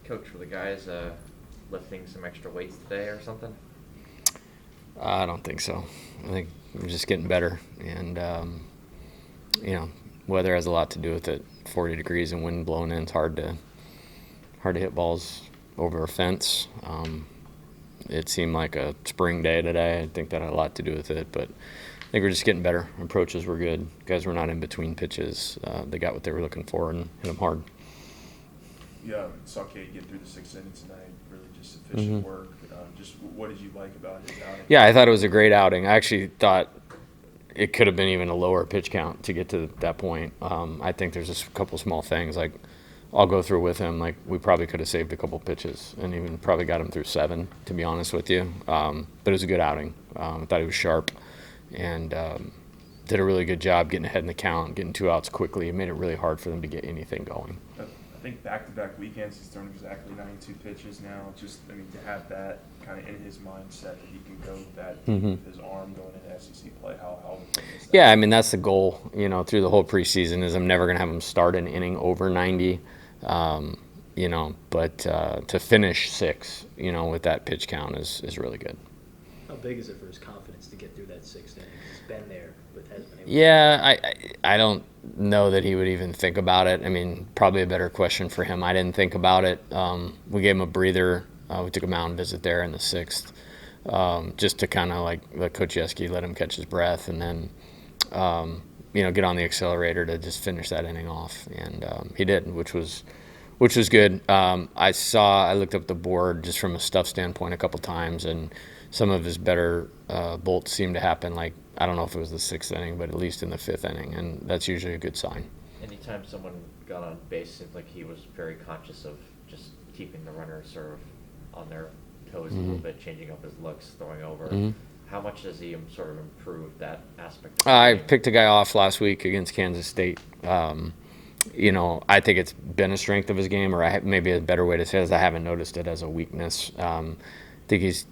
Coach, were the guys lifting some extra weights today or something? I don't think so. I think we're just getting better, and weather has a lot to do with it. 40 degrees and wind blowing in, it's hard to hit balls over a fence. It seemed like a spring day today. I think that had a lot to do with it, but I think we're just getting better. Approaches were good. Guys were not in between pitches. They got what they were looking for and hit them hard. Yeah, saw Kate get through the 6 innings tonight. Really just efficient work. Just what did you like about his outing? Yeah, I thought it was a great outing. I actually thought it could have been even a lower pitch count to get to that point. I think there's just a couple small things. Like, I'll go through with him. Like, we probably could have saved a couple pitches and even probably got him through 7, to be honest with you. But it was a good outing. I thought he was sharp and did a really good job getting ahead in the count, getting 2 outs quickly. It made it really hard for them to get anything going. I think back-to-back weekends he's thrown exactly 92 pitches now. Just, to have that kind of in his mindset that he can go that deep with his arm going into SEC play, how important is that? Yeah, that's the goal, through the whole preseason is I'm never going to have him start an inning over 90, but to finish 6, with that pitch count is really good. How big is it for his confidence to get through that 6th inning? He's been there, but hasn't been able to. Yeah, I don't know that he would even think about it. Probably a better question for him. I didn't think about it. We gave him a breather. We took a mound visit there in the 6th, just to kind of like Coach Yeski, let him catch his breath, and then get on the accelerator to just finish that inning off. And he did, which was good. I looked up the board just from a stuff standpoint a couple times, and some of his better bolts seemed to happen, like, I don't know if it was the 6th inning, but at least in the 5th inning, and that's usually a good sign. Anytime someone got on base, it seemed like he was very conscious of just keeping the runner sort of on their toes a little bit, changing up his looks, throwing over. How much does he sort of improve that aspect of the I game? picked a guy off last week against Kansas State. I think it's been a strength of his game, or maybe a better way to say it is I haven't noticed it as a weakness. I think he's,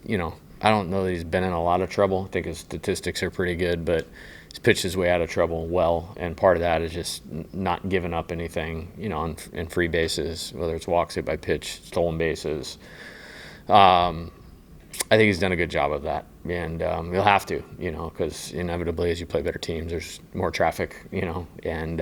I don't know that he's been in a lot of trouble. I think his statistics are pretty good, but he's pitched his way out of trouble well, and part of that is just not giving up anything, in free bases, whether it's walks, hit by pitch, stolen bases. I think he's done a good job of that, and you'll have to, because inevitably as you play better teams, there's more traffic, and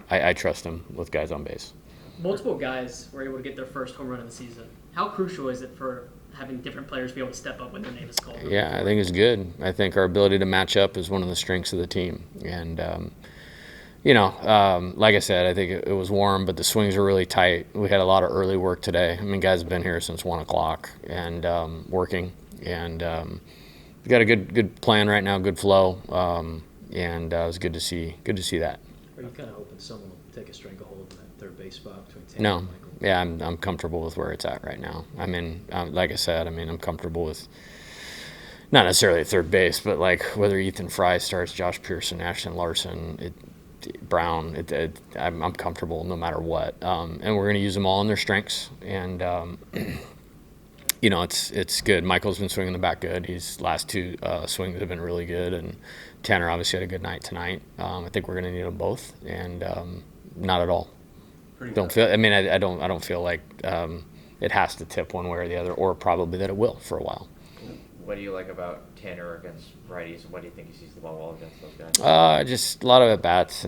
I trust him with guys on base. Multiple guys were able to get their first home run of the season. How crucial is it for having different players be able to step up when their name is called? Yeah, I think it's good. I think our ability to match up is one of the strengths of the team. And, like I said, I think it was warm, but the swings were really tight. We had a lot of early work today. Guys have been here since 1 o'clock and working. And we got a good plan right now, good flow. And it was good to see that. Are you kind of hoping someone will take a stranglehold in that third base spot between Tanner No. and Michael? Yeah, I'm comfortable with where it's at right now. Like I said, I'm comfortable with not necessarily at third base, but like whether Ethan Fry starts, Josh Pearson, Ashton Larson, Brown, I'm comfortable no matter what. And we're going to use them all in their strengths. And, it's good. Michael's been swinging the bat good. His last 2 swings have been really good. And Tanner obviously had a good night tonight. I think we're going to need them both. And not at all. I don't feel like it has to tip one way or the other, or probably that it will for a while. What do you like about Tanner against righties, and what do you think he sees the ball well against those guys? Just a lot of at-bats.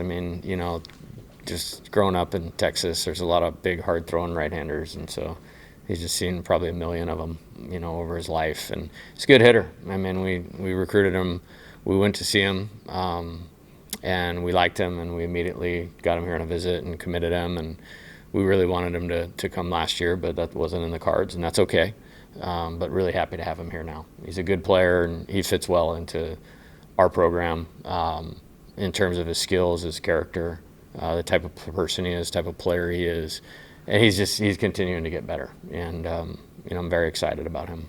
Just growing up in Texas, there's a lot of big, hard-throwing right-handers, and so he's just seen probably a million of them, over his life. And he's a good hitter. We recruited him. We went to see him. And we liked him, and we immediately got him here on a visit and committed him. And we really wanted him to come last year, but that wasn't in the cards, and that's okay. But really happy to have him here now. He's a good player, and he fits well into our program in terms of his skills, his character, the type of person he is, type of player he is. And he's continuing to get better. And, I'm very excited about him.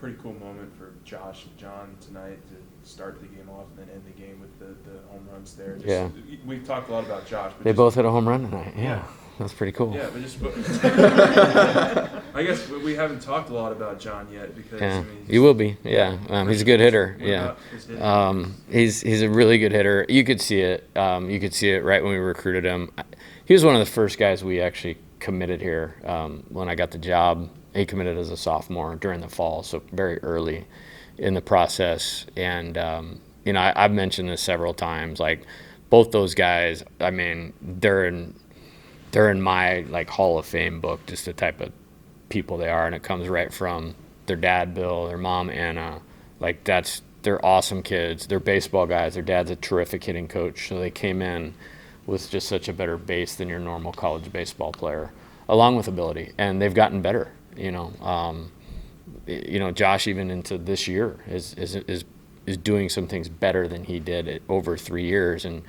Pretty cool moment for Josh and John tonight to start the game off and then end the game with the home runs there. Yeah. We've talked a lot about Josh. But They both hit a home run tonight. Yeah. That's pretty cool. Yeah, but I guess we haven't talked a lot about John yet because you will be. Yeah, he's a good hitter. What Yeah, about his hitting? he's a really good hitter. You could see it. You could see it right when we recruited him. He was one of the first guys we actually committed here. When I got the job, he committed as a sophomore during the fall, so very early in the process. And, you know, I've mentioned this several times, like both those guys, I mean, they're in my like Hall of Fame book, just the type of people they are. And it comes right from their dad, Bill, their mom, Anna. Like they're awesome kids. They're baseball guys. Their dad's a terrific hitting coach. So they came in with just such a better base than your normal college baseball player, along with ability. And they've gotten better, you know. You know, Josh, even into this year, is doing some things better than he did over 3 years. And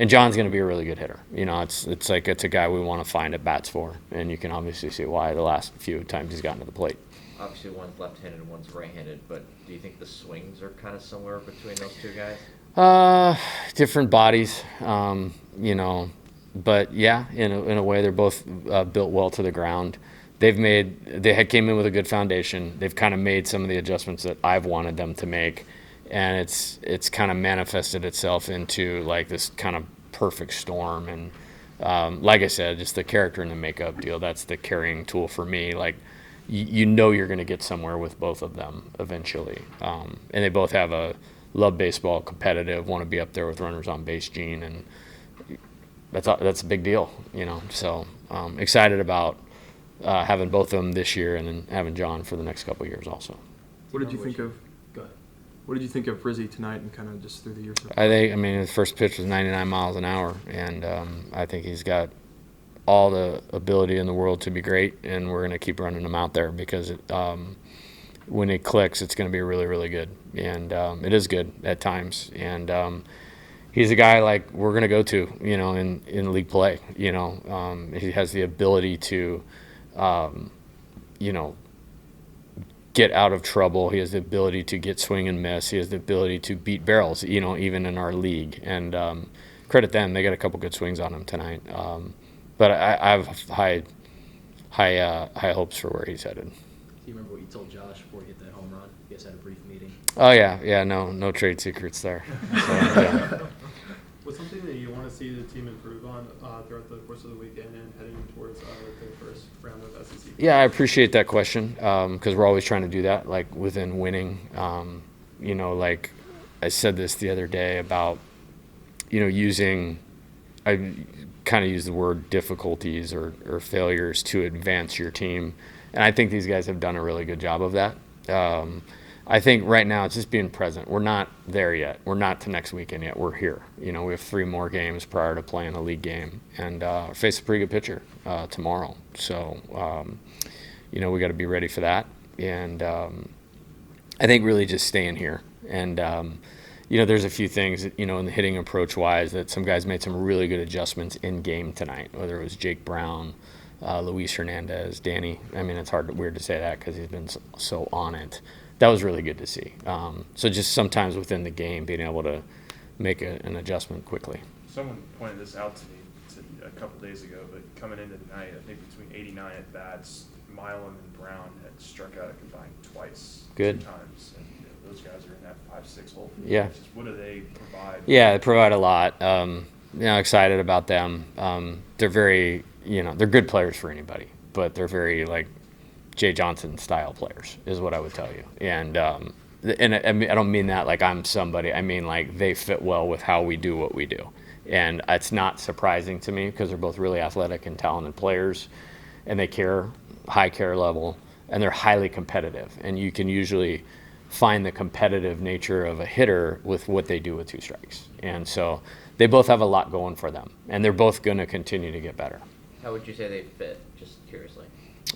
John's going to be a really good hitter. You know, it's a guy we want to find at bats for. And you can obviously see why the last few times he's gotten to the plate. Obviously, one's left-handed and one's right-handed, but do you think the swings are kind of similar between those two guys? Different bodies, you know, but yeah, in a way, they're both built well to the ground. They came in with a good foundation. They've kind of made some of the adjustments that I've wanted them to make, and it's kind of manifested itself into like this kind of perfect storm. And like I said, just the character and the makeup deal, that's the carrying tool for me. Like, you know you're going to get somewhere with both of them eventually. And they both have a love baseball, competitive, want to be up there with runners on base gene, and that's a big deal, you know. So excited about having both of them this year, and then having John for the next couple of years also. What did you think of? Go ahead. What did you think of Rizzy tonight, and kind of just through the years? I mean, his first pitch was 99 miles an hour, and I think he's got all the ability in the world to be great, and we're going to keep running him out there because when it clicks, it's going to be really, really good. And it is good at times. And he's a guy like we're going to go to, you know, in league play. You know, he has the ability to, you know, get out of trouble. He has the ability to get swing and miss. He has the ability to beat barrels, you know, even in our league. And credit them. They got a couple good swings on him tonight. But I have high hopes for where he's headed. Do you remember what you told Josh before he hit that home run? You guys had a brief meeting. Oh yeah, no trade secrets there. So, yeah. What's something that you want to see the team improve on throughout the course of the weekend and heading towards the first round of SEC? Yeah, I appreciate that question because we're always trying to do that, like within winning. You know, like I said this the other day about, you know, I kind of use the word difficulties or failures to advance your team. And I think these guys have done a really good job of that. I think right now it's just being present. We're not there yet. We're not to next weekend yet. We're here. You know, we have 3 more games prior to playing a league game, and face a pretty good pitcher tomorrow. So, you know, we got to be ready for that. And I think really just staying here. And, you know, there's a few things, you know, in the hitting approach-wise that some guys made some really good adjustments in game tonight, whether it was Jake Brown, Luis Hernandez, Danny. I mean, it's weird to say that because he's been so on it. That was really good to see. So just sometimes within the game, being able to make an adjustment quickly. Someone pointed this out to me a couple days ago, but coming into the night, I think between 89 at bats, Milam and Brown had struck out a combined twice. Good. 2 times. And you know, those guys are in that 5-6 hole. Yeah. Just what do they provide? Yeah, they provide a lot. You know, excited about them. They're very, you know, they're good players for anybody, but they're very like Jay Johnson style players is what I would tell you. And I mean, I don't mean that like I'm somebody. I mean like they fit well with how we do what we do. And it's not surprising to me because they're both really athletic and talented players, and they care, high care level, and they're highly competitive. And you can usually find the competitive nature of a hitter with what they do with 2 strikes. And so they both have a lot going for them, and they're both going to continue to get better. How would you say they fit, just curiously?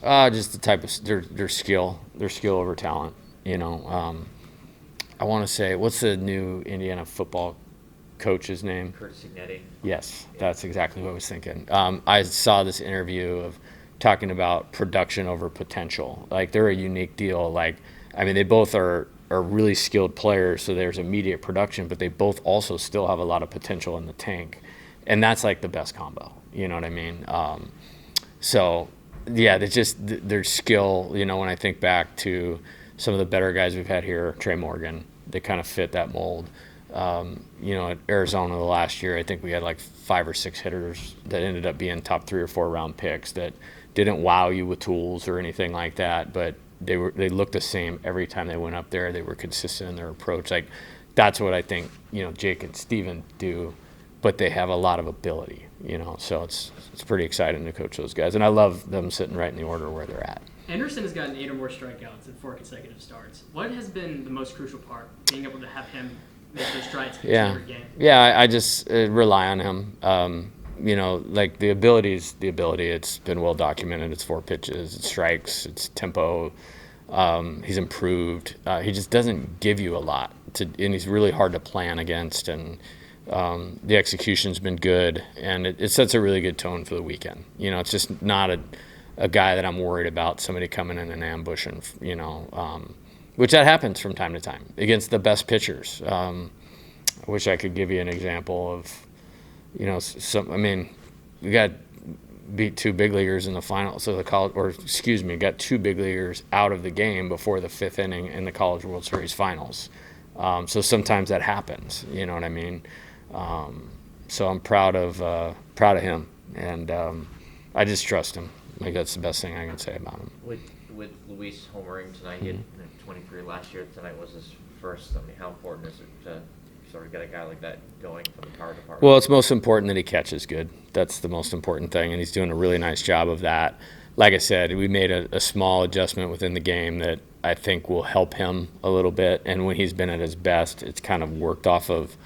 Just the type of their skill over talent. You know, I want to say, what's the new Indiana football coach's name? Kurt Signetti. Yes, that's exactly what I was thinking. I saw this interview of talking about production over potential. Like they're a unique deal. Like, I mean, they both are really skilled players, so there's immediate production, but they both also still have a lot of potential in the tank, and that's like the best combo. You know what I mean? So. Yeah, they just their skill. You know, when I think back to some of the better guys we've had here, Trey Morgan, they kind of fit that mold. You know, at Arizona the last year, I think we had like 5 or 6 hitters that ended up being top 3 or 4 round picks that didn't wow you with tools or anything like that, but they looked the same every time they went up there. They were consistent in their approach. Like, that's what I think, Jake and Steven do, but they have a lot of ability, so it's pretty exciting to coach those guys. And I love them sitting right in the order where they're at. Anderson has gotten 8 or more strikeouts in 4 consecutive starts. What has been the most crucial part, being able to have him make those strides in every game? Yeah, I just rely on him. Like the ability is the ability. It's been well documented. It's 4 pitches, it's strikes, it's tempo. He's improved. He just doesn't give you a lot, and he's really hard to plan against. And the execution's been good, and it sets a really good tone for the weekend. It's just not a guy that I'm worried about somebody coming in and ambushing. Which that happens from time to time against the best pitchers. I wish I could give you an example of, we got beat 2 big leaguers in the final, so got 2 big leaguers out of the game before the 5th inning in the College World Series finals. So sometimes that happens, you know what I mean? So I'm proud of him, and I just trust him. Like, that's the best thing I can say about him. With Luis homering tonight, he had 23 last year. Tonight was his first. I mean, how important is it to sort of get a guy like that going from the power department? Well, it's most important that he catches good. That's the most important thing, and he's doing a really nice job of that. Like I said, we made a small adjustment within the game that I think will help him a little bit, and when he's been at his best, it's kind of worked off of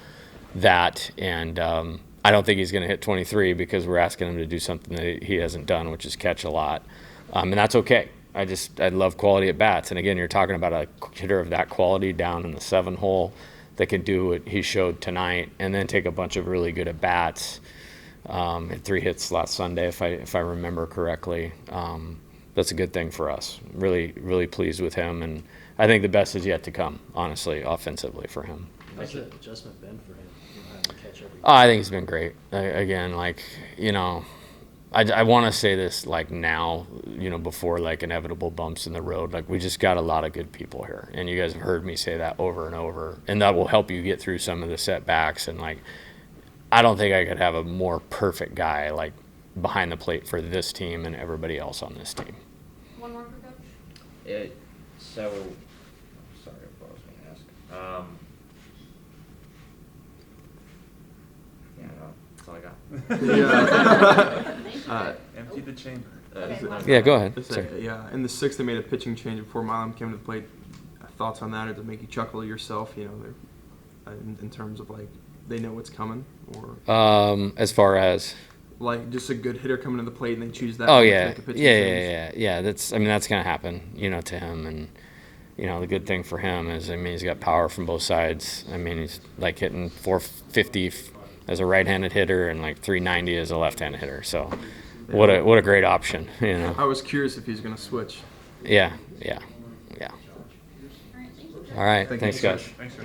that. And I don't think he's going to hit 23 because we're asking him to do something that he hasn't done, which is catch a lot, and that's okay. I love quality at bats, and again, you're talking about a hitter of that quality down in the 7 hole that can do what he showed tonight, and then take a bunch of really good at bats. Had 3 hits last Sunday, if I remember correctly. That's a good thing for us. Really, really pleased with him, and I think the best is yet to come, honestly, offensively for him. How's the adjustment been for him? Having to catch every I think it's been great. I want to say this now, before inevitable bumps in the road. We just got a lot of good people here, and you guys have heard me say that over and over, and that will help you get through some of the setbacks. And I don't think I could have a more perfect guy behind the plate for this team and everybody else on this team. One more for Coach. Sorry, what I was going to ask. No, that's all I got. Empty the chamber. Yeah, go ahead. Yeah, in the 6th, they made a pitching change before Milam came to the plate. Thoughts on that, or to make you chuckle yourself? In terms of they know what's coming, or as far as just a good hitter coming to the plate and they choose that. Oh to yeah, make a pitching change. yeah. That's gonna happen, to him, and the good thing for him is he's got power from both sides. He's hitting 450 as a right-handed hitter and 390 as a left-handed hitter. So what a great option, I was curious if he's gonna switch. Yeah. All right, thank you. All right, Thank thanks you. guys. Thanks, sir.